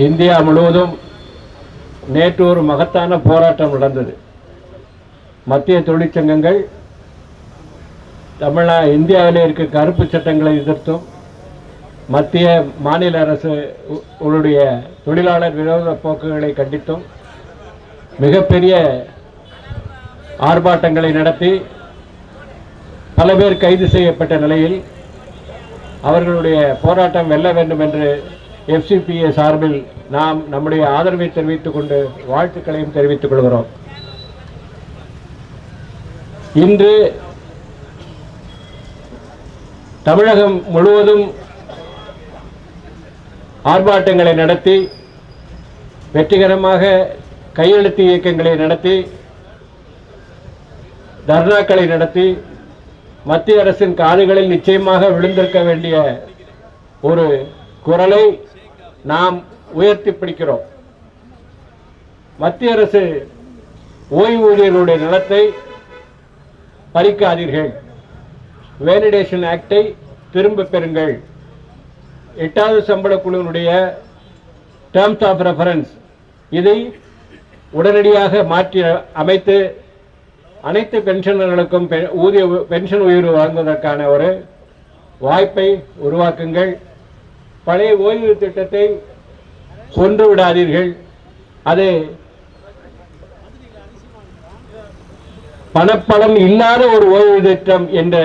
India முழுவதும் நேற்று ஒரு மகத்தான போராட்டம் நடந்தது. மத்திய தொழிற்சங்கங்கள் இந்தியாவிலே இருக்க கருப்பு சட்டங்களை எதிர்த்தும் மத்திய மாநில அரசுடைய தொழிலாளர் விரோத போக்குகளை கண்டித்தும் மிகப்பெரிய ஆர்ப்பாட்டங்களை நடத்தி பல பேர் கைது செய்யப்பட்ட நிலையில் அவர்களுடைய போராட்டம் வெல்ல வேண்டும் என்று FCPA சார்பில் நாம் நம்முடைய ஆதரவை தெரிவித்துக் கொண்டு வாழ்த்துக்களையும் தெரிவித்துக் கொள்கிறோம். இன்று தமிழகம் முழுவதும் ஆர்ப்பாட்டங்களை நடத்தி வெற்றிகரமாக கையெழுத்து இயக்கங்களை நடத்தி தர்ணாக்களை நடத்தி மத்திய அரசின் காதுகளில் நிச்சயமாக விழுந்திருக்க வேண்டிய ஒரு குரலை நாம் உயர்த்தி பிடிக்கிறோம். மத்திய அரசு ஓய்வூதியர்களுடைய நலத்தை பறிக்காதீர்கள், வேலிடேஷன் ஆக்டை திரும்ப பெறுங்கள், 8வது சம்பள குழுவினுடைய டேர்ம்ஸ் ஆஃப் ரெஃபரன்ஸ் இதை உடனடியாக மாற்றி அமைத்து அனைத்து பென்ஷனர்களுக்கும் பென்ஷன் உயர்வு வழங்குவதற்கான ஒரு வாய்ப்பை உருவாக்குங்கள். பழைய ஓய்வு திட்டத்தை கொன்று விடாதீர்கள். அது பணப்பலன் இல்லாத ஒரு ஓய்வு திட்டம் என்ற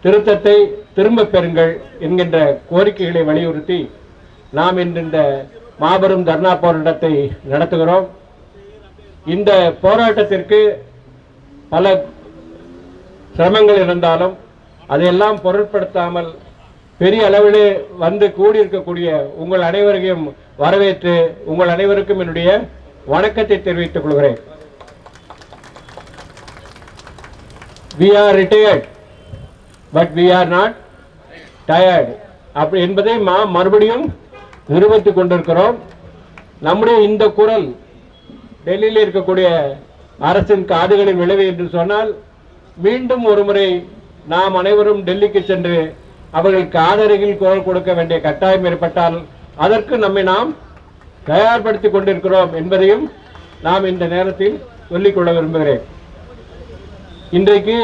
திருத்தத்தை திரும்ப பெறுங்கள் என்கின்ற கோரிக்கைகளை வலியுறுத்தி நாம் இந்த மாபெரும் தர்ணா போராட்டத்தை நடத்துகிறோம். இந்த போராட்டத்திற்கு பல சிரமங்கள் இருந்தாலும் அதையெல்லாம் பொருட்படுத்தாமல் பெரிய அளவிலே வந்து கூடியிருக்கக்கூடிய உங்கள் அனைவரையும் வரவேற்று உங்கள் அனைவருக்கும் என்னுடைய வணக்கத்தை தெரிவித்துக் கொள்கிறேன். We are retired, but we are not tired அப்படி என்பதை மறுபடியும் நிரூபித்துக் கொண்டிருக்கிறோம். நம்முடைய இந்த குரல் டெல்லியில் இருக்கக்கூடிய அரசின் காதுகளில் விளைவு என்று சொன்னால் மீண்டும் ஒருமுறை நாம் அனைவரும் டெல்லிக்கு சென்று அவர்களுக்கு ஆதரவில் குரல் கொடுக்க வேண்டிய கட்டாயம் ஏற்பட்டால் அதற்கு நம்மை நாம் தயார்படுத்திக் கொண்டிருக்கிறோம் என்பதையும் நாம் இந்த நேரத்தில் சொல்லிக்கொள்ள விரும்புகிறேன். இன்றைக்கு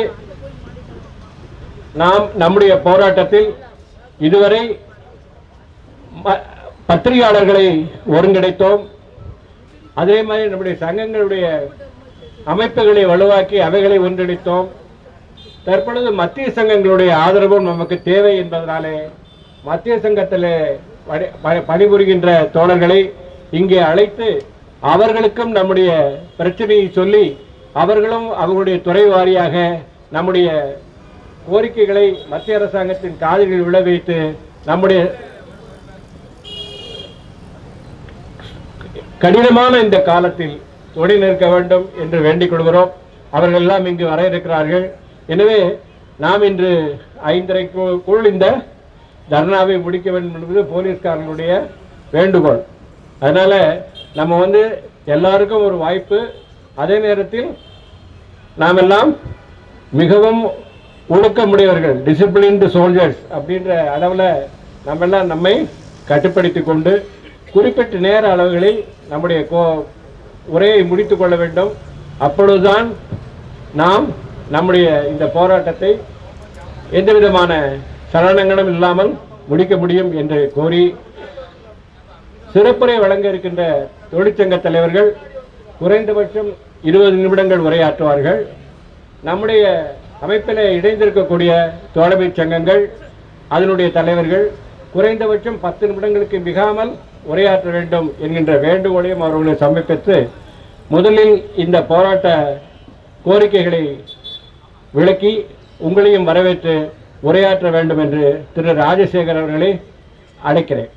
நாம் நம்முடைய போராட்டத்தில் இதுவரை பத்திரிகையாளர்களை ஒருங்கிணைத்தோம். அதே மாதிரி நம்முடைய சங்கங்களுடைய அமைப்புகளை வலுவாக்கி அவைகளை ஒன்றிணைத்தோம். தற்பொழுது மத்திய சங்கங்களுடைய ஆதரவும் நமக்கு தேவை என்பதனாலே மத்திய சங்கத்தில் பணிபுரிகின்ற தோழர்களை இங்கே அழைத்து அவர்களுக்கும் நம்முடைய பிரச்சனையை சொல்லி அவர்களும் அவர்களுடைய துறை வாரியாக நம்முடைய கோரிக்கைகளை மத்திய அரசாங்கத்தின் காதுகளில் விழ வைத்து நம்முடைய கடினமான இந்த காலத்தில் துணை நிற்க வேண்டும் என்று வேண்டிக் கொள்கிறோம். அவர்கள் எல்லாம் இங்கு வர இருக்கிறார்கள். எனவே நாம் இன்று 5:30க்குள் இந்த தர்ணாவை முடிக்க வேண்டும் என்பது போலீஸ்காரர்களுடைய வேண்டுகோள். அதனால நம்ம எல்லாருக்கும் ஒரு வாய்ப்பு, அதே நேரத்தில் நாம் எல்லாம் மிகவும் ஒழுக்கமுடையவர்கள், டிசிப்ளின்டு சோல்ஜர்ஸ் அப்படின்ற அளவில் நம்ம எல்லாம் நம்மை கட்டுப்படுத்தி கொண்டு குறிப்பிட்ட நேர அளவுகளில் நம்முடைய உரையை முடித்துக் கொள்ள வேண்டும். அப்பொழுதுதான் நாம் நம்முடைய இந்த போராட்டத்தை எந்த விதமான சலனங்களும் இல்லாமல் முடிக்க முடியும் என்று கோரி சிறப்புரை வழங்க இருக்கின்ற தொழிற்சங்க தலைவர்கள் குறைந்தபட்சம் 20 நிமிடங்கள் உரையாற்றுவார்கள். நம்முடைய அமைப்பில் இணைந்திருக்கக்கூடிய தோழமை சங்கங்கள் அதனுடைய தலைவர்கள் குறைந்தபட்சம் 10 நிமிடங்களுக்கு மிகாமல் உரையாற்ற வேண்டும் என்கின்ற வேண்டுகோளையும் அவர்களை சமர்ப்பித்து முதலில் இந்த போராட்ட கோரிக்கைகளை விளக்கி உங்களையும் வரவேற்று உரையாற்ற வேண்டும் என்று திரு ராஜசேகர் அவர்களை அழைக்கிறேன்.